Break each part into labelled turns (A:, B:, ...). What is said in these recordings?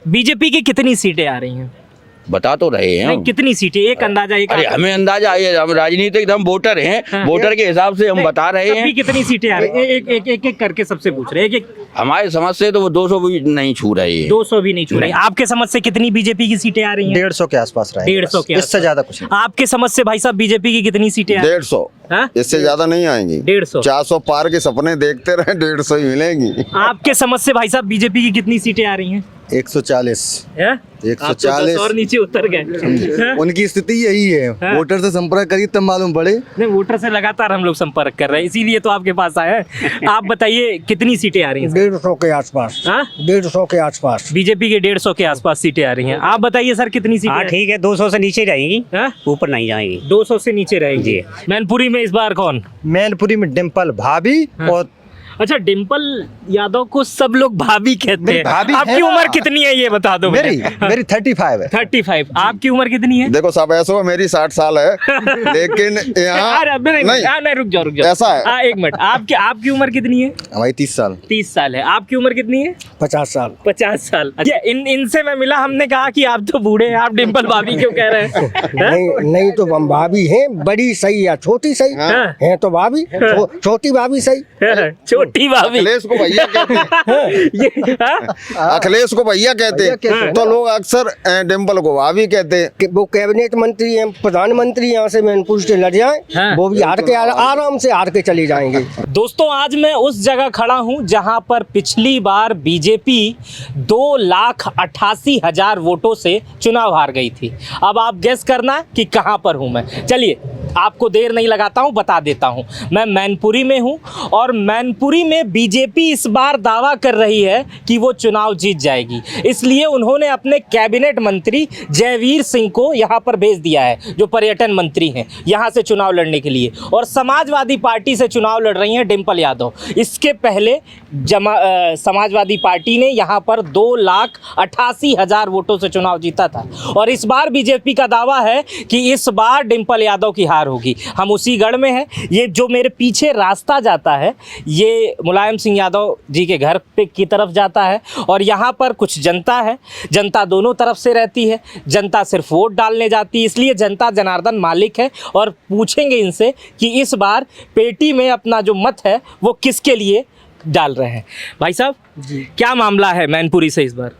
A: BJP की कितनी सीटें आ रही हैं?
B: बता तो रहे हैं
A: नहीं,
B: हम।
A: कितनी सीटें, एक अंदाजा, एक
B: अरे हमें अंदाजा है, हम राजनीतिक हम वोटर हैं,
A: हाँ।
B: वोटर के हिसाब से हम
A: नहीं,
B: बता रहे
A: तब भी
B: हैं।
A: कितनी सीटें आ रही हैं? एक करके सबसे पूछ रहे हैं। एक
B: हमारे समझ से तो वो 200 भी नहीं छू रहे हैं।
A: 200 भी नहीं छू रही। आपके समझ से कितनी बीजेपी की सीटें आ रही हैं?
C: 150 के आसपास रहेगा।
A: 150 के
C: इससे ज्यादा कुछ नहीं।
A: आपके समझ से भाई साहब बीजेपी की कितनी सीटें आ रही
D: 150
A: हैं?
D: इससे ज्यादा नहीं आएंगी।
A: 150।
D: 400 पार के सपने देखते रहे, 150 ही मिलेंगी।
A: आपके समझ से भाई साहब बीजेपी की कितनी सीटें आ रही हैं?
C: 140।
A: हैं?
C: 140
A: आप तो 10 और नीचे उतर गए। हैं?
C: उनकी स्थिति यही है,
A: हाँ।
C: वोटर से संपर्क करिए तब मालूम पड़े।
A: नहीं, वोटर से लगातार हम लोग संपर्क कर रहे हैं, इसीलिए तो आपके पास आए हैं। आप बताइए कितनी सीटें आ रही हैं?
E: 150 के आसपास।
A: हाँ?
E: 150 के आसपास।
A: बीजेपी के 150 के आसपास सीटें आ रही हैं। आप बताइए सर कितनी सीटें?
F: हाँ ठीक है, 200 से नीचे जाएंगी,
A: हाँ?
F: ऊपर नहीं जाएंगी।
A: 200 से नीचे रहेगी।
F: जी।
A: मैनपुरी में इस बार कौन?
C: मैनपुरी में डिम्पल भाभी
A: हाँ।
C: और
A: अच्छा, डिम्पल यादव को सब लोग भाभी कहते
C: मेरी
A: हैं।
C: भाभी है
A: आपकी
C: ना।
A: उम्र कितनी है ये बता दो मुझे।
C: मेरी 35 है।
A: 35। आपकी उम्र कितनी है?
D: देखो सब ऐसा हो, मेरी 60 साल है, लेकिन यहाँ
A: अरे अबे नहीं, नहीं, रुक जाओ
D: ऐसा है।
A: हाँ, एक मिनट। आपकी उम्र कितनी है?
C: हमारी 30 साल।
A: 30 साल है। आपकी उम्र कितनी है?
E: 50 साल।
A: 50 साल। अच्छा, इनसे मैं मिला, हमने कहा कि आप तो बूढ़े हैं, आप डिम्पल भाभी क्यों कह रहे हैं?
E: नहीं नहीं, तो हम भाभी हैं, बड़ी सही या छोटी सही
A: हाँ।
E: हैं तो भाभी, छोटी भाभी सही।
A: छोटी भाभी।
D: अखिलेश को भैया कहते हैं।
A: ये हाँ?
D: अखिलेश को भैया कहते हैं, तो लोग अक्सर डिम्पल को भाभी कहते हैं।
E: कि वो कैबिनेट मंत्री हैं, प्रधानमंत्री यहाँ से मैनपुर से लड़ जाए,
A: हाँ।
E: वो भी हार के आराम से हार के चली जाएंगे।
A: दोस्तों, आज मैं उस जगह खड़ा हूं जहां पर पिछली बार बीजेपी 2,88,000 वोटों से चुनाव हार गई थी। अब आप गेस करना कि कहां पर हूं मैं। चलिए, आपको देर नहीं लगाता हूं, बता देता हूं। मैं मैनपुरी में हूं और मैनपुरी में बीजेपी इस बार दावा कर रही है कि वो चुनाव जीत जाएगी। इसलिए उन्होंने अपने कैबिनेट मंत्री जयवीर सिंह को यहां पर भेज दिया है, जो पर्यटन मंत्री हैं, यहां से चुनाव लड़ने के लिए। और समाजवादी पार्टी से चुनाव लड़ रही हैं डिम्पल यादव। इसके पहले समाजवादी पार्टी ने यहां पर 2,88,000 वोटों से चुनाव जीता था। और इस बार बीजेपी का दावा है कि इस बार डिम्पल यादव की हार होगी। हम उसी गढ़ में हैं। ये जो मेरे पीछे रास्ता जाता है, ये मुलायम सिंह यादव जी के घर पे की तरफ जाता है। और यहाँ पर कुछ जनता है। जनता दोनों तरफ से रहती है। जनता सिर्फ वोट डालने जाती है, इसलिए जनता जनार्दन मालिक है। और पूछेंगे इनसे कि इस बार पेटी में अपना जो मत है वो किसके लिए डाल रहे हैं। भाई साहब, क्या मामला है मैनपुरी से इस बार?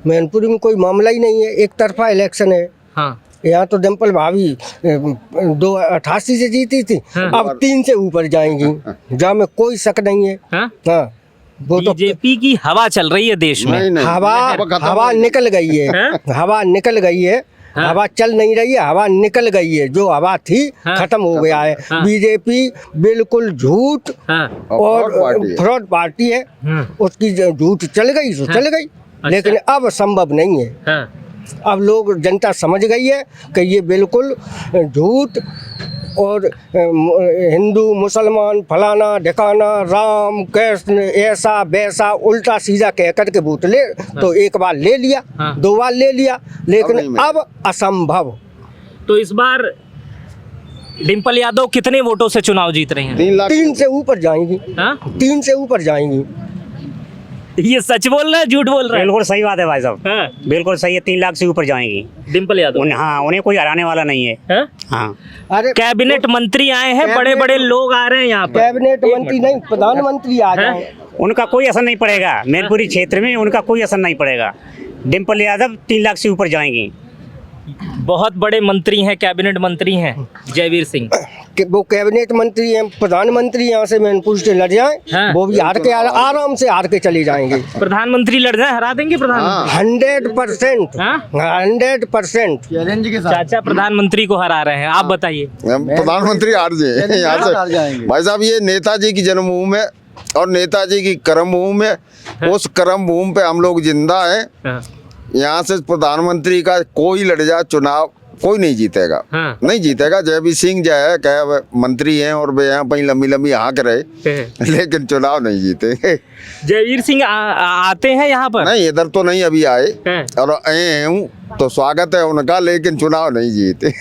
E: मैनपुरी में कोई मामला ही नहीं है, एक तरफा इलेक्शन है।
A: हाँ।
E: यहाँ तो डिम्पल भाभी 2,88 से जीती थी,
A: हाँ।
E: अब 3 से ऊपर जाएंगी, जहाँ में कोई शक नहीं है।
A: हाँ?
E: हाँ, वो तो
A: बीजेपी की हवा चल रही है देश में।
D: नहीं नहीं,
E: हवा निकल गई है।
A: हाँ?
E: हवा निकल गई है।
A: हाँ।
E: हवा चल नहीं रही है, हवा निकल गई है। जो हवा थी
A: हाँ।
E: खत्म हो गया है।
A: हाँ।
E: बीजेपी बिल्कुल झूठ
A: हाँ।
E: और
D: पार्टी है।
E: फ्रॉड पार्टी है।
A: हाँ।
E: उसकी झूठ चल गई तो चल गई, लेकिन अब संभव नहीं है।
A: हाँ।
E: अब लोग जनता समझ गई है कि ये बिल्कुल झूठ और हिंदू मुसलमान फलाना ढिकाना राम कृष्ण ऐसा वैसा उल्टा सीधा कह कर के वोट ले, तो एक बार ले लिया,
A: हाँ।
E: 2 बार ले लिया,
D: अब नहीं
E: लेकिन
D: मिलेगा।
E: अब असंभव।
A: तो इस बार डिम्पल यादव कितने वोटों से चुनाव जीत रही हैं?
D: 3 लाख
E: 3 से ऊपर जाएंगी।
A: हाँ?
E: 3 से ऊपर जाएंगी।
A: ये सच बोल रहे हैं, झूठ बोल रहे हैं?
F: बिल्कुल सही बात है भाई साहब,
A: हाँ।
F: बिल्कुल सही है। 3 लाख से ऊपर जाएंगी
A: डिम्पल यादव।
F: हाँ, उन्हें कोई हराने वाला नहीं है।
A: हाँ?
F: हाँ,
E: अरे
A: कैबिनेट मंत्री आए हैं, बड़े बड़े लोग आ रहे हैं यहाँ पर।
E: कैबिनेट मंत्री नहीं, प्रधानमंत्री आ जाए।
F: उनका कोई असर नहीं पड़ेगा। मैनपुरी क्षेत्र में उनका कोई असर नहीं पड़ेगा। डिम्पल यादव 3 लाख से ऊपर जाएंगी।
A: बहुत बड़े मंत्री हैं, कैबिनेट मंत्री हैं जयवीर सिंह।
E: कि वो कैबिनेट मंत्री हैं, प्रधानमंत्री यहाँ से मैनपुर से लड़ जाए,
A: हाँ।
E: वो भी हार के आराम से हार के चले जाएंगे।
A: प्रधानमंत्री लड़ जाए, हरा देंगे प्रधानमंत्री।
E: 100%।
A: हाँ?
E: 100%।
C: चैलेंज के साथ
A: चाचा प्रधानमंत्री को हरा रहे हैं, आप बताइए।
D: प्रधानमंत्री हार जाए यहाँ
C: हार
D: से।
C: जाएंगे।
D: भाई साहब, ये नेताजी की जन्मभूमि है और नेताजी की कर्मभूमि है। उस कर्मभूमि पे हम लोग जिंदा हैं।
A: हाँ।
D: यहाँ से प्रधानमंत्री का कोई लड़ जाए चुनाव, कोई नहीं जीतेगा।
A: हाँ।
D: नहीं जीतेगा। जयवीर सिंह जो है क्या मंत्री हैं और वे यहाँ पर लंबी लंबी हाँक रहे, लेकिन चुनाव नहीं जीतेंगे।
A: जयवीर सिंह आते हैं यहाँ पर?
D: नहीं, इधर तो नहीं अभी आए
A: हैं।
D: और आए हूँ तो स्वागत है उनका, लेकिन चुनाव नहीं जीते।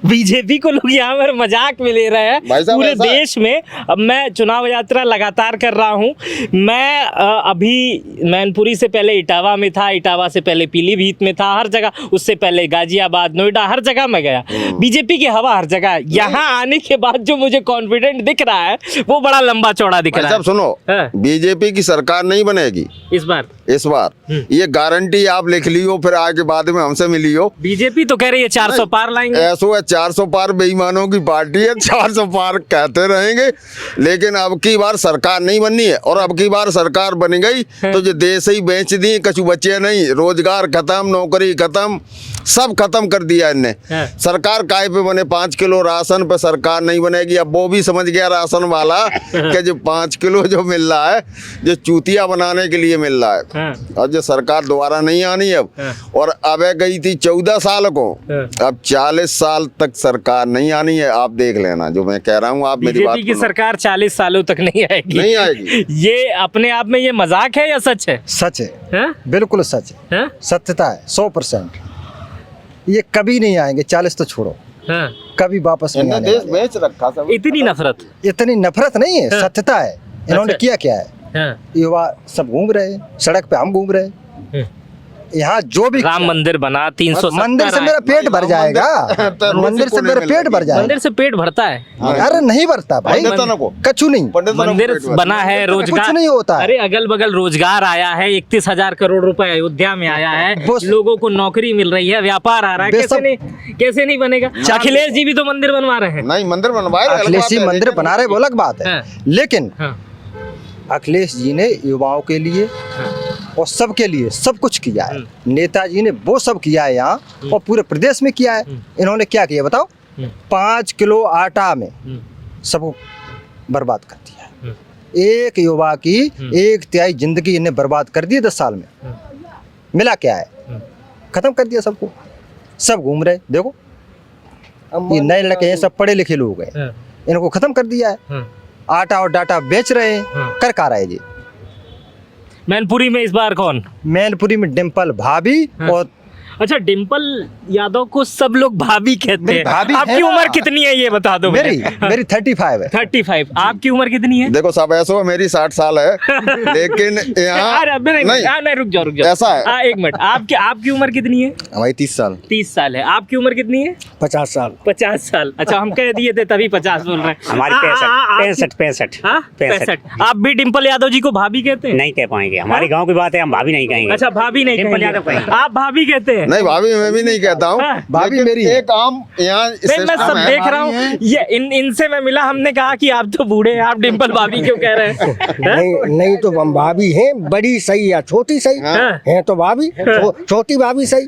A: बीजेपी को लोग यहाँ पर मजाक में ले रहे हैं
D: भाई साहब,
A: पूरे
D: ऐसा-
A: देश में। अब मैं चुनाव यात्रा लगातार कर रहा हूँ। मैं अभी मैनपुरी से पहले इटावा में था, इटावा से पहले पीलीभीत में था, हर जगह, उससे पहले गाजियाबाद, नोएडा, हर जगह मैं गया। बीजेपी की हवा हर जगह है। यहाँ आने के बाद जो मुझे कॉन्फिडेंट दिख रहा है वो बड़ा लंबा चौड़ा दिख
D: भाई
A: रहा
D: साहब
A: है।
D: सुनो,
A: हाँ।
D: बीजेपी की सरकार नहीं बनेगी
A: इस बार
D: इस बार, ये गारंटी आप लिख लियो, फिर आगे बाद में हमसे मिलियो।
A: बीजेपी तो कह रही है 400 पार लाएंगे।
D: ऐसो है 400 पार बेईमानों की पार्टी है, 400 पार कहते रहेंगे, लेकिन अब की बार सरकार नहीं बननी है। और अब की बार सरकार बन गई तो जो देश ही बेच दिए, कछु बचे नहीं, रोजगार खत्म, नौकरी खत्म, सब खत्म कर दिया इनने।
A: हाँ।
D: सरकार काय पे बने? 5 किलो राशन पे सरकार नहीं बनेगी। अब वो भी समझ गया राशन वाला कि जो 5 किलो जो मिल रहा है, जो चूतिया बनाने के लिए मिल रहा है।
A: हाँ।
D: और जो सरकार दोबारा नहीं आनी अब।
A: हाँ।
D: और अब गई थी 14 साल को,
A: हाँ।
D: अब 40 साल तक सरकार नहीं आनी है। आप देख लेना जो मैं कह रहा हूँ, आप मेरी बात
A: बीजेपी की
D: सुनो।
A: सरकार 40 सालों तक नहीं आएगी।
D: नहीं आएगी।
A: ये अपने आप में ये मजाक है या सच है?
C: सच है,
A: हैं?
C: बिल्कुल सच है,
A: हैं?
C: सत्यता है 100%। ये कभी नहीं आएंगे, 40 तो छोड़ो,
A: हैं?
C: कभी वापस नहीं
D: इनने
C: आने
D: देश
C: वाले।
D: बेच रखा सब।
A: इतनी नफरत?
C: इतनी नफरत नहीं है,
A: हाँ।
C: सत्यता है। इन्होंने
A: अच्छा।
C: किया क्या है?
A: हैं?
C: युवा सब घूम रहे हैं, सड़क पे हम घूम रहे हैं।
A: हैं?
C: यहाँ जो भी
A: राम मंदिर बना 370
C: मंदिर से मेरा पेट भर जाएगा, मंदिर से मेरा पेट भर जाएगा।
A: मंदिर से पेट भरता है।
C: अरे नहीं भरता भाई,
D: पंडितों को।
C: कछु नहीं।
A: मंदिर बना है, रोजगार
C: कुछ नहीं होता है।
A: अरे अगल बगल रोजगार आया है, 31,000 करोड़ रुपए अयोध्या में आया है,
C: बस-
A: लोगों को नौकरी मिल रही है, व्यापार आ रहा है। कैसे नहीं बनेगा? अखिलेश जी भी तो मंदिर बनवा रहे हैं।
D: नहीं, मंदिर बनवाए, अलग
C: अखिलेश
D: बात
C: जी
D: है,
C: मंदिर
D: लेकिन-
C: बना रहे वो अलग बात है,
A: हाँ।
C: लेकिन
A: हाँ।
C: अखिलेश जी ने युवाओं के लिए और सबके लिए सब कुछ किया है। नेताजी ने वो सब किया है यहाँ, और पूरे प्रदेश में किया है। इन्होंने क्या किया बताओ? 5 किलो आटा में सबको बर्बाद कर दिया है। एक युवा की 1/3 जिंदगी इन्हें बर्बाद कर दी 10 साल में। मिला क्या है? खत्म कर दिया सबको। सब घूम रहे, देखो ये नए लड़के हैं, सब पढ़े लिखे लोग हैं, इनको खत्म कर दिया है। आटा और डाटा बेच रहे हैं। कर कहाँ रहे जी?
A: मैनपुरी में इस बार कौन?
C: मैनपुरी में डिम्पल भाभी और
A: अच्छा, डिम्पल यादव को सब लोग भाभी कहते
C: मेरी
A: हैं।
C: भाभी है
A: आपकी
C: ना।
A: उम्र कितनी है ये बता दो
C: मेरी
A: मुझे।
C: मेरी 35 है।
A: 35। आपकी उम्र कितनी है?
D: देखो साहब, ऐसा मेरी 60 साल है, लेकिन यहाँ
A: अरे अबे नहीं, नहीं, रुक जाओ
D: ऐसा है।
A: एक मिनट, आपकी उम्र कितनी है?
C: हमारी 30 साल।
A: 30 साल है। आपकी उम्र कितनी है?
E: 50 साल।
A: 50 साल। अच्छा, हम कह दिए थे तभी 50 बोल रहे हैं।
F: हमारी 65।
A: हाँ, 65। आप भी डिम्पल यादव जी को भाभी कहते हैं?
F: नहीं कह पाएंगे, हमारे गांव की बात है, हम भाभी नहीं कहेंगे।
A: अच्छा, भाभी नहीं
F: डिम्पल यादव
A: कहेंगे।
F: कहेंगे।
A: आप भाभी कहते हैं?
D: नहीं, भाभी मैं भी नहीं कहता हूँ,
A: हाँ।
C: भाभी
D: लेकिन
C: मेरी है।
D: एक आम यहाँ
A: नहीं, मैं
D: सिस्टम
A: सब
D: है।
A: देख रहा हूँ। ये इनसे मैं मिला, हमने कहा कि आप तो बूढ़े हैं, आप डिम्पल भाभी क्यों कह रहे हैं?
E: नहीं नहीं तो हम भाभी हैं, बड़ी सही या छोटी सही
A: हाँ।
E: हैं तो भाभी, छोटी भाभी सही।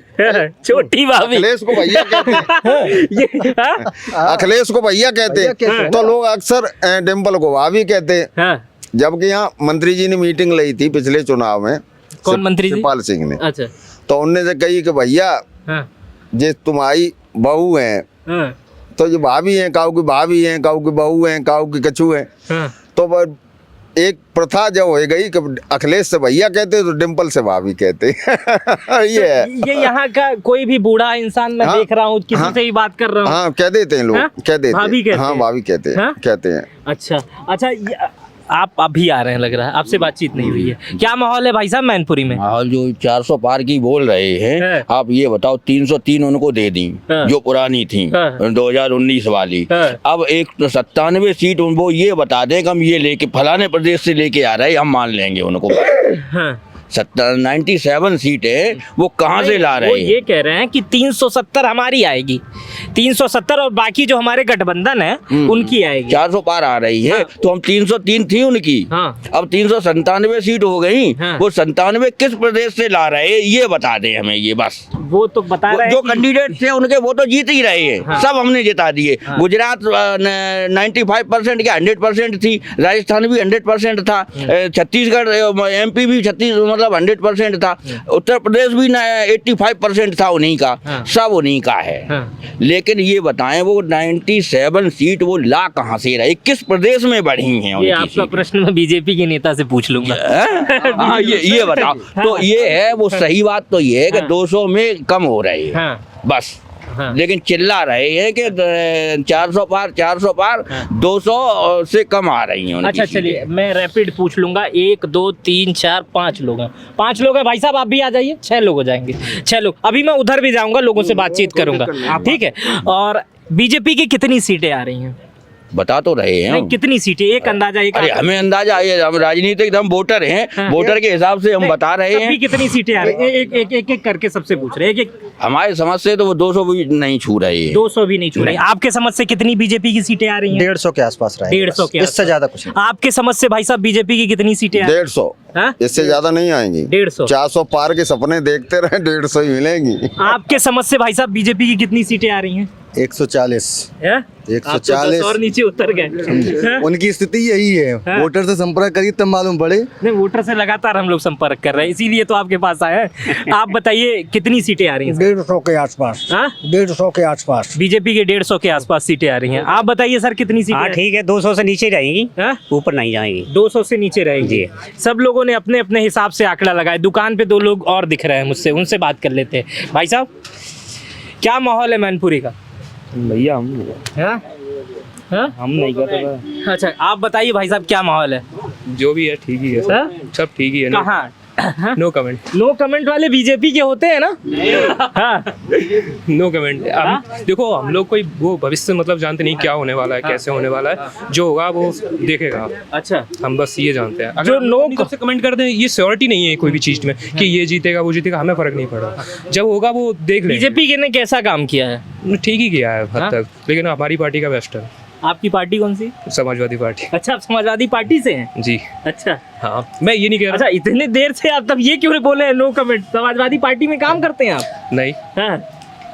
A: छोटी भाभी।
D: अखिलेश को भैया कहते हैं,
A: ये हाँ?
D: अखिलेश को भैया कहते
C: भैया कहते
D: हैं,
C: हैं।
D: तो लोग अक्सर डिम्पल को भाभी कहते हैं।
A: हाँ।
D: जबकि यहाँ मंत्री जी ने मीटिंग ली थी पिछले चुनाव में,
A: कौन मंत्री जी?
D: शिवपाल सिंह ने,
A: अच्छा।
D: तो उनने से कही कि भैया
A: हाँ।
D: जे तुम्हारी बहू हैं,
A: हाँ।
D: तो जो भाभी हैं, काऊ की भाभी हैं, काऊ की बहू हैं, काऊ की कछू हैं।
A: हाँ।
D: तो एक प्रथा जो हो गई कि अखिलेश से भैया कहते तो डिम्पल से भाभी कहते। ये है।
A: ये यहाँ का कोई भी बूढ़ा इंसान मैं
D: हाँ,
A: देख रहा हूँ, किसी
D: हाँ,
A: से ही बात कर रहा हूँ।
D: हाँ, कह देते हैं लोग,
A: हाँ?
D: कह देते हैं।
A: भाभी कहते
D: हाँ,
A: हैं।
D: भाभी कहते हैं,
A: हाँ?
D: कहते हैं।
A: अच्छा, आप अभी आ रहे हैं लग रहा है, आपसे बातचीत नहीं हुई है। क्या माहौल है भाई साहब मैनपुरी में?
B: माहौल जो 400 पार की बोल रहे
A: है।
B: हैं, आप ये बताओ 303 उनको दे दी,
A: है।
B: जो पुरानी थी,
A: है।
B: 2019 वाली।
A: है।
B: अब 197 सीट वो ये बता दें कि हम ये लेके फलाने प्रदेश से लेके आ रहे हैं, हम मान लेंगे उनको।
A: हाँ।
B: 97 सीट है, वो कहाँ से ला
A: वो
B: रहे हैं?
A: ये कह रहे हैं कि 370 हमारी आएगी, 370, और बाकी जो हमारे गठबंधन है उनकी आएगी।
B: 400 पार आ रही है,
A: हाँ।
B: तो हम 303 थी उनकी,
A: हाँ।
B: अब 397 सीट हो गई।
A: हाँ।
B: वो 97 किस प्रदेश से ला रहे हैं, ये बता दें हमें, ये बस।
A: वो तो बता रहे हैं
B: जो
A: कि-
B: कैंडिडेट थे उनके वो तो जीत ही रहे हैं, सब हमने जिता दिए। गुजरात 95% या 100% थी, राजस्थान भी 100% था, छत्तीसगढ़ MP भी 36 मतलब 100% था, उत्तर प्रदेश भी 85% था उन्हीं का, सब उन्हीं का है। लेकिन ये बताएं वो 97 सीट वो ला कहाँ से रहे, किस प्रदेश में बढ़ी हैं
A: ये
B: उनकी
A: आपका
B: सीट?
A: प्रश्न मैं बीजेपी के नेता से पूछ लूंगा।
B: हाँ, ये बताओ। तो ये है वो सही बात तो ये है कि 200 में कम हो रही है
A: हाँ
B: बस।
A: हाँ।
B: लेकिन चिल्ला रहे हैं कि 400 पार 200 से कम आ रही हैं उनकी
A: अच्छा
B: सीटें।
A: चलिए मैं रैपिड पूछ लूंगा। 1 2 3 4 5 लोग हैं, 5 लोग हैं भाई साहब, आप भी आ जाइए, 6 लोग हो जाएंगे, 6 लोग। अभी मैं उधर भी जाऊंगा, लोगों से बातचीत करूंगा, ठीक है। और बीजेपी की कितनी सीटें आ रही हैं?
B: बता तो रहे हैं
A: नहीं,
B: हम।
A: कितनी सीटें, एक अंदाजा, एक
B: अरे हमें अंदाजा है, हम राजनीतिक हम वोटर हैं, वोटर के हिसाब से हम बता रहे
A: अभी
B: हैं।
A: कितनी सीटें आ रही हैं? एक करके सबसे पूछ रहे हैं, एक
B: हमारे समझ से तो वो 200 भी नहीं छू रही है।
A: 200 भी नहीं छू रही। आपके समझ से कितनी बीजेपी की सीटें आ रही हैं?
C: 150 के आसपास रहे,
A: 150 के
C: इससे ज्यादा कुछ नहीं।
A: आपके समझ से भाई साहब बीजेपी की कितनी सीटें आ रही हैं?
D: 150,
A: हाँ?
D: इससे ज्यादा नहीं आएंगी।
A: 150।
D: 400 पार के सपने देखते रहे, 150 ही मिलेंगी।
A: आपके समझ से भाई साहब बीजेपी की कितनी सीटें आ रही हैं?
C: 140
A: हैं? आप तो
C: 140
A: 10 और नीचे उतर गए।
C: उनकी स्थिति यही है, वोटर से संपर्क करिए तब मालूम पड़े।
A: नहीं, वोटर से लगातार हम लोग संपर्क कर रहे हैं, इसीलिए तो आपके पास आए हैं। आप बताइए कितनी सीटें आ रही हैं?
E: 150 के आसपास,
A: हाँ?
E: 150 के आसपास।
A: बीजेपी के 150 के आसपास सीटें आ रही हैं। आप बताइए सर कितनी सीटें?
F: हाँ ठीक है, 200 से नीचे रहेगी,
A: हाँ?
F: ऊपर नहीं जाएगी।
A: 200 से नीचे रहेगी। सब लोगों ने अपने अपने हिसाब से आंकड़ा लगाया। दुकान पे 2 लोग और दिख रहे हैं मुझसे, उनसे बात कर लेते हैं। भाई साहब क्या माहौल है मैनपुरी का?
G: भैया हम
A: हाँ? हाँ?
G: हम नहीं कर रहे।
A: अच्छा आप बताइए भाई साहब क्या माहौल है?
G: जो भी है ठीक ही है,
A: हाँ?
G: सब ठीक ही है।
A: कहाँ?
G: नो कमेंट,
A: नो कमेंट वाले बीजेपी के होते हैं ना? हाँ।
G: No comment. देखो हम लोग कोई वो भविष्य मतलब जानते नहीं क्या होने वाला है, कैसे होने वाला है, जो होगा वो देखेगा।
A: अच्छा
G: हम बस ये जानते हैं।
A: जो नो
G: से कमेंट कर दें, ये श्योरिटी नहीं है कोई भी चीज में कि ये जीतेगा वो जीतेगा, हमें फर्क नहीं पड़ा। जब होगा वो देख लेंगे।
A: बीजेपी ने कैसा काम किया है?
G: ठीक ही किया है हद
A: हाँ?
G: तक, लेकिन हमारी पार्टी का बेस्ट है,
A: आपकी पार्टी कौन सी?
G: समाजवादी पार्टी।
A: अच्छा आप समाजवादी पार्टी से हैं?
G: जी
A: अच्छा
G: हाँ, मैं ये नहीं कह
A: अच्छा
G: रहा।
A: इतने देर से आप तब ये क्यों नहीं बोले नो कमेंट? समाजवादी पार्टी में काम करते हैं आप?
G: नहीं
A: हाँ।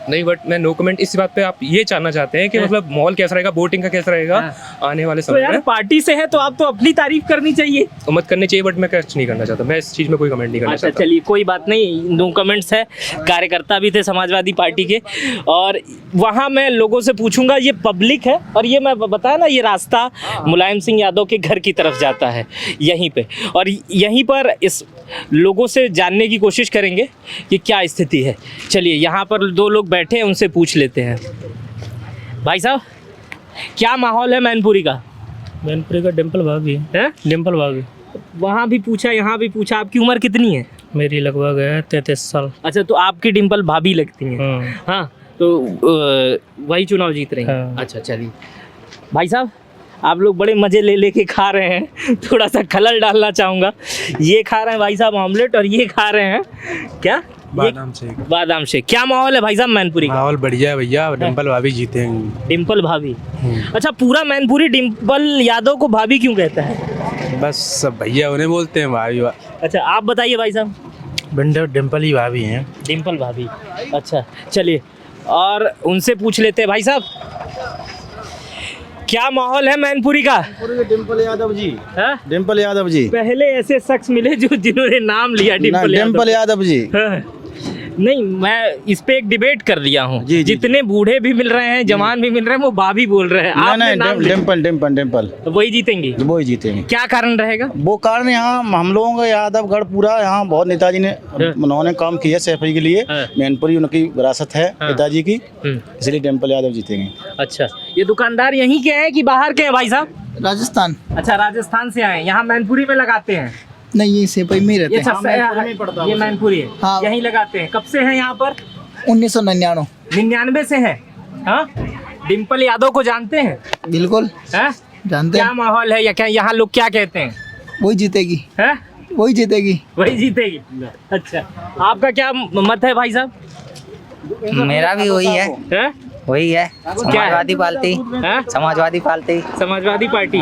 G: नहीं, बट मैं नो कमेंट इस बात पे। आप ये जानना चाहते हैं कि मतलब माहौल कैसा रहेगा, वोटिंग का कैसा रहेगा आने वाले
A: तो
G: समय
A: यार
G: में?
A: पार्टी से है तो आप तो अपनी तारीफ करनी चाहिए।
G: मत करनी चाहिए, बट मैं कुछ नहीं करना चाहता, मैं इस चीज़ में कोई कमेंट नहीं करना
A: अच्छा
G: चाहता।
A: चलिए कोई बात नहीं, नो कमेंट्स है। कार्यकर्ता भी थे समाजवादी पार्टी के, और वहाँ मैं लोगों से पूछूंगा। ये पब्लिक है और ये मैं बताया ना, ये रास्ता मुलायम सिंह यादव के घर की तरफ जाता है यहीं पे, और यहीं पर इस लोगों से जानने की कोशिश करेंगे कि क्या स्थिति है। चलिए यहाँ पर 2 लोग बैठे हैं, उनसे पूछ लेते हैं। भाई साहब क्या माहौल है मैनपुरी का?
H: मैनपुरी का डिम्पल भाभी
A: है?
H: डिम्पल भाभी
A: वहाँ भी पूछा, यहाँ भी पूछा। आपकी उम्र कितनी है?
H: मेरी लगभग है 33 साल।
A: अच्छा तो आपकी डिम्पल भाभी लगती हैं।
H: हाँ।
A: हाँ तो वही चुनाव जीत रही हैं।
H: हाँ।
A: अच्छा चलिए भाई साहब आप लोग बड़े मज़े ले लेके खा रहे हैं, थोड़ा सा खलल डालना चाहूँगा। ये खा रहे हैं भाई साहब ऑमलेट, और ये खा रहे हैं क्या?
I: बादाम शेक।
A: बादाम शेक। क्या माहौल है भाई साहब मैनपुरी का?
I: माहौल बढ़िया है भैया, डिम्पल भाभी जीतेंगे।
A: डिम्पल भाभी। अच्छा पूरा मैनपुरी डिम्पल यादव को भाभी क्यों कहता है?
I: बस सब भैया उन्हें बोलते हैं भाभी।
A: अच्छा आप बताइए भाई साहब।
I: डिम्पल ही भाभी हैं।
A: डिम्पल भाभी। अच्छा चलिए और उनसे पूछ लेते हैं। भाई साहब क्या माहौल है मैनपुरी का?
J: डिम्पल यादव जी।
A: हाँ?
J: डिम्पल यादव जी।
A: पहले ऐसे शख्स मिले जो जिन्होंने नाम लिया डिम्पल
J: डिम्पल यादव जी।
A: हाँ। नहीं मैं इस पे एक डिबेट कर लिया हूँ।
J: जी, जी,
A: जितने बूढ़े भी मिल रहे हैं, जवान भी मिल रहे हैं, वो भाभी बोल रहे हैं। आपने नाम लिया।
J: डिम्पल डिम्पल डिम्पल
A: तो वही जीतेंगी?
J: वो ही जीतेंगे।
A: क्या कारण रहेगा?
J: वो कारण यहाँ हम लोगों का यादवगढ़ पूरा यहाँ बहुत नेताजी ने उन्होंने काम किया सैफई के लिए।
A: हाँ।
J: मैनपुरी उनकी विरासत है
A: हाँ।
J: पिताजी की,
A: हम्म।
J: इसलिए डिम्पल यादव जीतेंगे।
A: अच्छा ये दुकानदार यहीं के हैं कि बाहर के हैं भाई साहब?
K: राजस्थान।
A: अच्छा राजस्थान से आए हैं, यहाँ मैनपुरी में लगाते हैं?
K: नहीं ये सेपई में ही रहते
A: ये
K: हैं।
A: ये मैनपुरी है।
K: हाँ।
A: यहीं लगाते हैं। कब से हैं यहाँ पर?
K: 1999।
A: 99 से हैं। हाँ डिम्पल यादव को जानते हैं?
K: बिल्कुल
A: हैं?
K: जानते
A: क्या
K: हैं।
A: माहौल है या क्या यहाँ लोग क्या कहते हैं?
K: वही जीतेगी।
A: हैं?
K: वही जीतेगी।
A: वही जीतेगी। अच्छा आपका क्या मत है भाई साहब?
L: मेरा भी वही है।
A: हैं?
L: वही है समाजवादी पार्टी।
A: हाँ?
L: समाजवादी पार्टी।
A: समाजवादी पार्टी।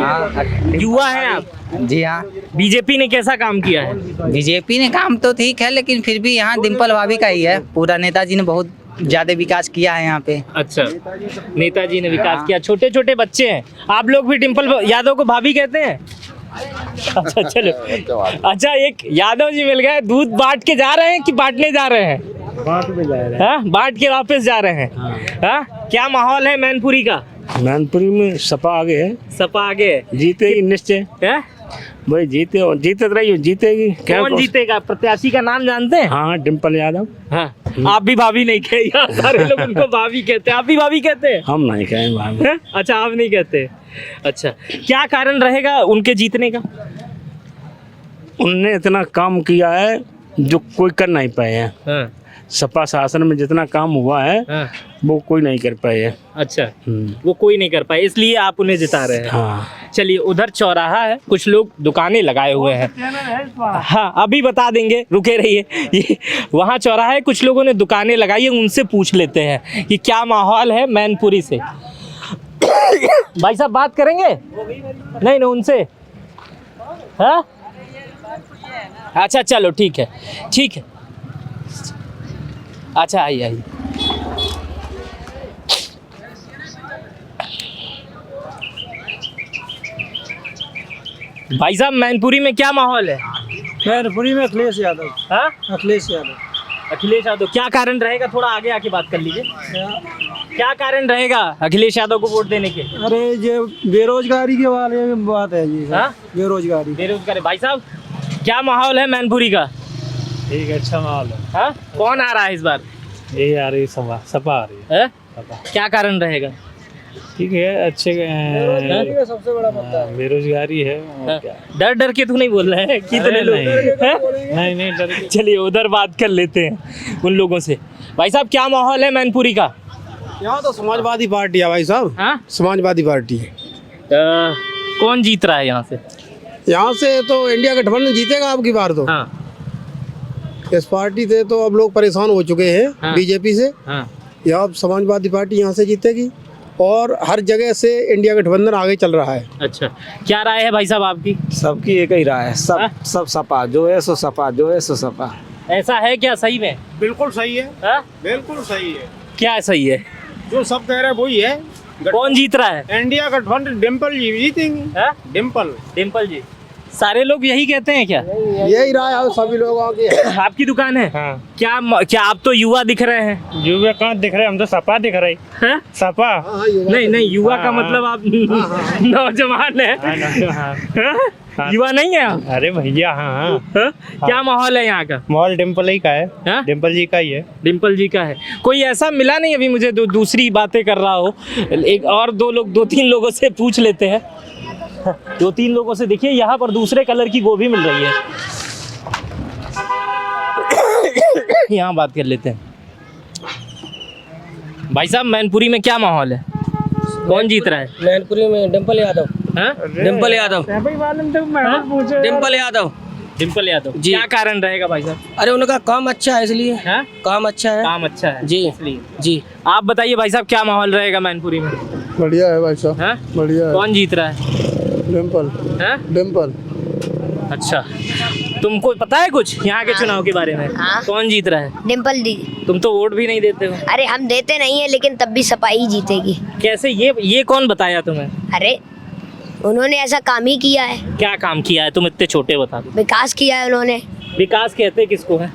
A: युवा है आप?
L: जी हाँ।
A: बीजेपी ने कैसा काम किया है?
L: बीजेपी ने काम तो ठीक है, लेकिन फिर भी यहाँ डिम्पल भाभी का ही है। पूरा नेताजी ने बहुत ज्यादा विकास किया है यहाँ पे।
A: अच्छा, नेताजी ने विकास किया। छोटे छोटे बच्चे हैं, आप लोग भी डिम्पल यादव को भाभी कहते हैं? अच्छा चलो। अच्छा, एक यादव जी मिल गए। दूध बांट के जा रहे हैं कि बांटने जा रहे हैं? बांट के वापस जा रहे हैं। हाँ? क्या माहौल है मैनपुरी का?
I: मैनपुरी में सपा आगे है।
A: सपा आगे है?
I: जीतेगी निश्चय है भाई। जीते रही जीतेगी।
A: कौन जीतेगा? प्रत्याशी का नाम जानते हैं?
I: हाँ, डिम्पल यादव।
A: हाँ। आप भी भाभी नहीं कहे? यार सारे लोग उनको भाभी कहते हैं, आप भी भाभी कहते हैं?
I: हम नहीं कहें भाभी।
A: अच्छा, आप नहीं कहते। अच्छा, क्या कारण रहेगा उनके जीतने का?
I: उनने इतना काम किया है जो कोई कर नहीं पाए हैं।
A: हाँ।
I: सपा शासन में जितना काम हुआ है
A: हाँ।
I: वो कोई नहीं कर पाए है।
A: अच्छा, वो कोई नहीं कर पाए, इसलिए आप उन्हें जिता रहे हैं।
I: हाँ।
A: चलिए, उधर चौराहा है, कुछ लोग दुकानें लगाए हुए हैं। हाँ, अभी बता देंगे, रुके रहिए। ये वहाँ चौराहा है, कुछ लोगों ने दुकानें लगाई है, उनसे पूछ लेते हैं कि क्या माहौल है मैनपुरी से। भाई साहब बात करेंगे? नहीं ना उनसे? हाँ, अच्छा चलो ठीक है, ठीक है। अच्छा, आइए। भाई साहब, मैनपुरी में क्या माहौल है?
E: मैनपुरी में अखिलेश यादव।
A: हाँ?
E: अखिलेश यादव।
A: अखिलेश यादव। क्या कारण रहेगा? थोड़ा आगे आके बात कर लीजिए। क्या कारण रहेगा अखिलेश यादव को वोट देने के?
E: अरे ये बेरोजगारी के बारे में बात है जी।
A: हाँ? बेरोजगारी। भाई साहब, क्या माहौल है मैनपुरी का?
H: ठीक है, अच्छा माहौल है।
A: हाँ? कौन आ रहा है इस बार?
H: ये आ रही सपा आ रही
A: है। क्या कारण रहेगा?
H: ठीक है, अच्छे
E: सबसे बड़ा मुद्दा
H: बेरोजगारी है।
A: डर डर के तो नहीं बोल रहे हैं? कितने लोग?
H: नहीं डर।
A: चलिए उधर बात कर लेते हैं उन लोगों से। भाई साहब, क्या माहौल है मैनपुरी का?
E: यहाँ तो समाजवादी पार्टी है भाई साहब।
A: हाँ?
E: समाजवादी पार्टी।
A: कौन जीत रहा है यहाँ से?
E: यहाँ से तो इंडिया गठबंधन जीतेगा अब की बार तो।
A: हाँ।
E: इस पार्टी से तो अब लोग परेशान हो चुके हैं।
A: हाँ।
E: बीजेपी से।
A: हाँ।
E: यहाँ समाजवादी पार्टी यहाँ से जीतेगी और हर जगह से इंडिया गठबंधन आगे चल रहा है।
A: अच्छा, क्या राय है भाई साहब आपकी?
E: सबकी एक ही राय है। सब सपा जो है सो सपा, जो है सो सपा।
A: ऐसा है क्या सही में?
E: बिल्कुल सही है।
A: हाँ?
E: बिल्कुल सही है।
A: क्या सही है?
E: जो सब कह रहे हैं वही है।
A: कौन जीत रहा है?
E: इंडिया गठबंधन डिम्पल जी जीतेंगे।
A: डिम्पल जी। सारे लोग यही कहते हैं क्या?
E: यही राय है सभी लोगों की।
A: आपकी दुकान है?
H: हाँ।
A: क्या आप तो युवा दिख रहे हैं?
H: युवा कहाँ दिख रहे? हम तो सपा दिख रहे हैं। सपा।
A: नहीं, युवा का मतलब आप नौजवान है। युवा नहीं है आप?
H: अरे भैया हाँ।
A: क्या माहौल है यहाँ का?
H: माहौल डिम्पल ही का है। डिम्पल जी का ही है।
A: डिम्पल जी का है। कोई ऐसा मिला नहीं अभी मुझे दूसरी बातें कर रहा हो? एक और दो तीन लोगों से पूछ लेते हैं। 2-3 लोगों से। देखिए यहाँ पर दूसरे कलर की गोभी मिल रही है। यहाँ बात कर लेते हैं। भाई साहब, मैनपुरी में क्या माहौल है? कौन जीत रहा है?
E: मैनपुरी में डिम्पल यादव।
A: हाँ?
E: डिम्पल यादव।
A: डिम्पल यादव जी। क्या कारण रहेगा भाई साहब?
E: अरे उनका काम अच्छा है इसलिए।
A: हाँ?
E: काम अच्छा है।
A: काम अच्छा है
E: जी।
A: इसलिए।
E: जी।
A: आप बताइए भाई साहब, क्या माहौल रहेगा मैनपुरी में?
E: बढ़िया है भाई साहब।
A: हाँ?
E: बढ़िया है।
A: कौन जीत रहा है?
E: डिम्पल।
A: हाँ?
E: डिम्पल।
A: अच्छा, तुमको पता है कुछ यहाँ के चुनाव के बारे में?
M: हाँ।
A: कौन जीत रहा है?
M: डिम्पल दी।
A: तुम तो वोट भी नहीं देते हो।
M: अरे हम देते नहीं है, लेकिन तब भी सपा ही जीतेगी।
A: कैसे? ये कौन बताया तुम्हें?
M: अरे उन्होंने ऐसा काम ही किया है।
A: क्या काम किया है? तुम इतने छोटे बता दो।
M: विकास किया है उन्होंने।
A: विकास कहते किसको है?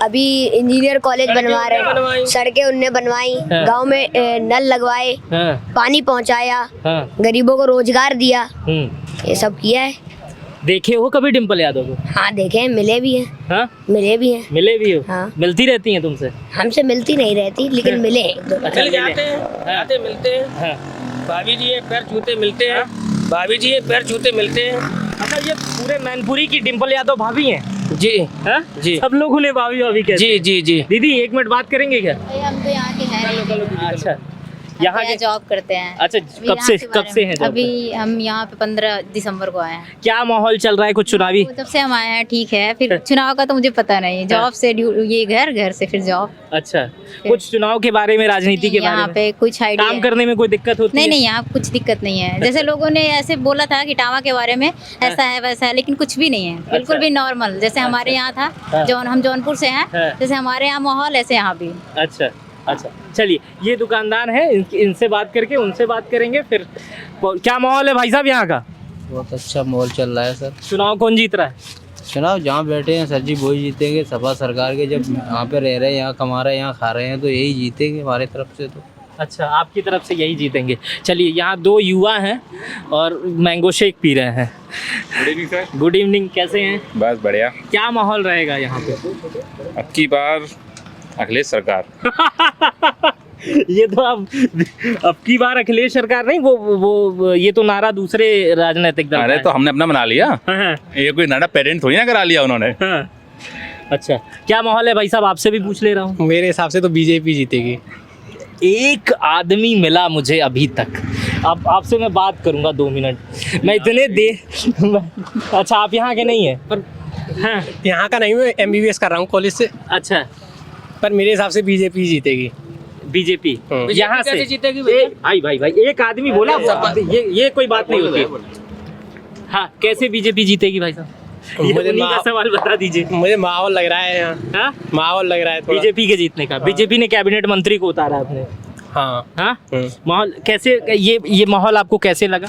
M: अभी इंजीनियर कॉलेज बनवा रहे, सड़कें उनने बनवाई।
A: हाँ।
M: गांव में नल लगवाए।
A: हाँ।
M: पानी पहुंचाया।
A: हाँ।
M: गरीबों को रोजगार दिया। ये सब किया है।
A: देखे हो कभी डिम्पल यादव को?
M: हाँ देखे हैं, मिले भी हैं।
A: हाँ?
M: मिले भी हैं।
A: मिले भी हो?
M: हाँ।
A: मिलती रहती हैं तुमसे?
M: हमसे मिलती नहीं रहती, लेकिन मिले हैं।
A: अच्छा,
E: जाते मिलते हैं।
A: हाँ।
E: भाभी जी ये पैर छूते मिलते हैं। भाभी जी ये पैर छूते मिलते हैं।
A: अच्छा, ये पूरे मैनपुरी की डिम्पल यादव भाभी हैं?
E: जी।
A: हाँ?
E: जी।
A: सब लोग उन्हें भाभी कहते हैं।
E: जी जी जी।
A: दीदी 1 मिनट बात करेंगे क्या?
M: हम तो यहाँ के हैं।
A: अच्छा, यहाँ के
N: जॉब करते हैं।
A: अच्छा,
N: अभी
A: कब
N: यहाँ
A: से
N: के बारे
A: कब से
N: में-
A: हैं जॉब
N: अभी हम यहाँ पे 15 दिसंबर को आए हैं।
A: क्या माहौल चल रहा है कुछ चुनावी?
N: तब से हम आए हैं, ठीक है। फिर चुनाव का तो मुझे पता नहीं, जॉब से ये घर से फिर जॉब।
A: अच्छा, कुछ चुनाव के बारे में, राजनीति के बारे
N: यहाँ
A: में
N: पे कुछ आइडिया
A: काम करने में कोई दिक्कत होती
N: नहीं
A: है?
N: नहीं, यहाँ कुछ दिक्कत नहीं है। जैसे लोगों ने ऐसे बोला था कि टावा के बारे में ऐसा है वैसा है, लेकिन कुछ भी नहीं है, बिल्कुल भी नॉर्मल जैसे हमारे यहाँ था। हम जौनपुर से हैं, जैसे हमारे यहाँ माहौल ऐसे यहाँ भी।
A: अच्छा अच्छा, चलिए ये दुकानदार हैं, इनसे बात करके उनसे बात करेंगे फिर। क्या माहौल है भाई साहब यहाँ का?
O: बहुत अच्छा माहौल चल रहा है सर।
A: चुनाव कौन जीत रहा है?
O: चुनाव जहाँ बैठे हैं सर जी वही जीतेंगे। सपा सरकार के जब यहाँ पे रह रहे हैं, यहाँ कमा रहे हैं, यहाँ खा रहे हैं, तो यही जीतेंगे हमारे तरफ से तो।
A: अच्छा, आपकी तरफ से यही जीतेंगे। चलिए, यहाँ 2 युवा हैं और मैंगो शेक पी रहे हैं।
P: Good evening sir.
A: Good evening, कैसे हैं?
P: बस बढ़िया।
A: क्या माहौल रहेगा यहाँ पे?
P: अब की बार अखिलेश सरकार।
A: ये तो अब की बार अखिलेश सरकार नहीं, वो ये तो नारा दूसरे राजनीतिक दल का
P: अरे
A: है।
P: तो हमने अपना बना लिया, ये कोई नारा पेरेंट थोड़ी ना करा लिया उन्होंने।
A: अच्छा, क्या माहौल है भाई साहब? आपसे भी पूछ ले रहा हूँ।
H: मेरे हिसाब से तो बीजेपी जीतेगी।
A: एक आदमी मिला मुझे अभी तक, अब आपसे मैं बात करूंगा 2 मिनट। मैं इतने अच्छा, आप यहाँ के नहीं हैं?
H: पर हाँ, यहाँ का नहीं, मैं MBBS कर रहा हूँ कॉलेज से।
A: अच्छा,
H: पर मेरे हिसाब से बीजेपी जीतेगी।
A: बीजेपी यहाँ से
H: जीतेगी?
A: भाई एक आदमी बोला, ये कोई बात नहीं होती। हाँ, कैसे बीजेपी जीतेगी भाई साहब? मुझे सवाल बता दीजिए।
H: मुझे माहौल लग रहा है यहाँ, माहौल लग रहा है
A: बीजेपी के जीतने का। बीजेपी ने कैबिनेट मंत्री को उतारा आपने। हाँ, माहौल कैसे, ये माहौल आपको कैसे लगा?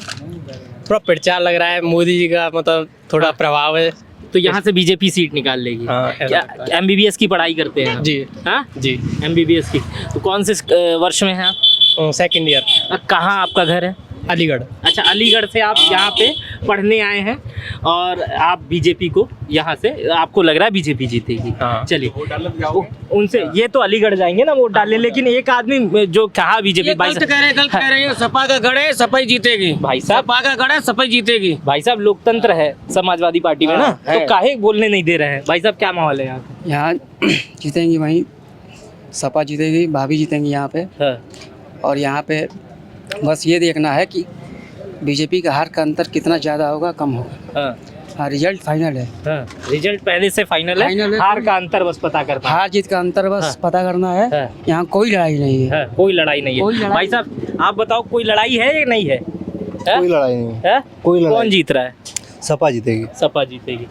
H: थोड़ा प्रचार लग रहा है, मोदी जी का मतलब थोड़ा प्रभाव है,
A: तो यहाँ से बीजेपी सीट निकाल लेगी। क्या MBBS की पढ़ाई करते हैं?
H: जी
A: हाँ
H: जी,
A: MBBS की। तो कौन से वर्ष में हैं आप?
H: Second year.
A: कहाँ आपका घर है?
H: अलीगढ़।
A: अच्छा, अलीगढ़ से आप यहाँ पे पढ़ने आए हैं और आप बीजेपी को, यहाँ से आपको लग रहा है बीजेपी जीतेगी। चलिए, उनसे, ये तो अलीगढ़ जाएंगे ना वोट डालने, लेकिन एक आदमी जो कहा बीजेपी,
H: गलत कह रहे हैं। सपा का गढ़ है, सपा ही जीतेगी
A: भाई साहब।
H: सपा का गढ़ है, सपा ही जीतेगी
A: भाई साहब। लोकतंत्र है समाजवादी पार्टी में ना, तो काहे बोलने नहीं दे रहे हैं भाई साहब? क्या माहौल है यहाँ?
Q: यहाँ जीतेंगी वहीं सपा जीतेगी, भाभी जीतेंगी यहाँ पे। और यहाँ पे बस ये देखना है कि बीजेपी का हार का अंतर कितना ज़्यादा होगा, कम होगा। हाँ, रिजल्ट फाइनल है।
A: रिजल्ट पहले से फाइनल है, हार का अंतर बस पता करना है।
Q: हार जीत का अंतर बस पता करना है। यहाँ कोई लड़ाई नहीं है।
A: कोई लड़ाई नहीं है भाई साहब। आप बताओ, कोई लड़ाई है या नहीं है?
C: कोई लड़ाई नहीं
A: है।
C: कोई लड़ाई।
A: कौन जीत रहा है?
C: सपा जीतेगी।
A: सपा जीतेगी।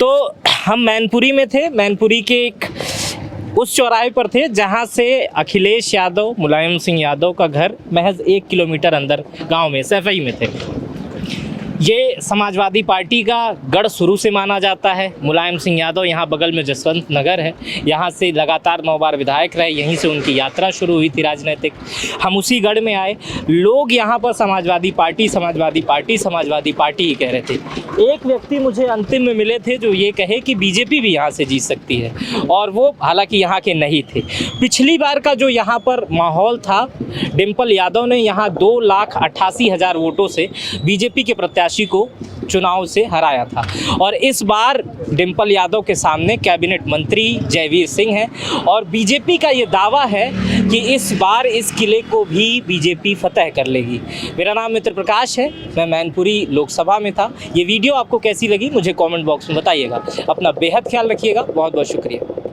A: तो हम मैनपुरी में थे, मैनपुरी के एक उस चौराहे पर थे जहां से अखिलेश यादव, मुलायम सिंह यादव का घर महज 1 किलोमीटर अंदर गांव में सैफई में थे। ये समाजवादी पार्टी का गढ़ शुरू से माना जाता है। मुलायम सिंह यादव यहाँ बगल में जसवंत नगर है, यहाँ से लगातार 9 बार विधायक रहे, यहीं से उनकी यात्रा शुरू हुई थी राजनीतिक। हम उसी गढ़ में आए, लोग यहाँ पर Samajwadi Party Samajwadi Party Samajwadi Party ही कह रहे थे। एक व्यक्ति मुझे अंतिम में मिले थे जो ये कहे कि बीजेपी भी यहाँ से जीत सकती है, और वो हालांकि यहाँ के नहीं थे। पिछली बार का जो यहाँ पर माहौल था, डिम्पल यादव ने यहाँ 2,88,000 वोटों से बीजेपी के प्रत्याशी को चुनाव से हराया था, और इस बार डिम्पल यादव के सामने कैबिनेट मंत्री जयवीर सिंह हैं, और बीजेपी का ये दावा है कि इस बार इस किले को भी बीजेपी फतह कर लेगी। मेरा नाम मित्र प्रकाश है, मैं मैनपुरी लोकसभा में था। ये वीडियो आपको कैसी लगी मुझे कमेंट बॉक्स में बताइएगा। अपना बेहद ख्याल रखिएगा, बहुत बहुत शुक्रिया।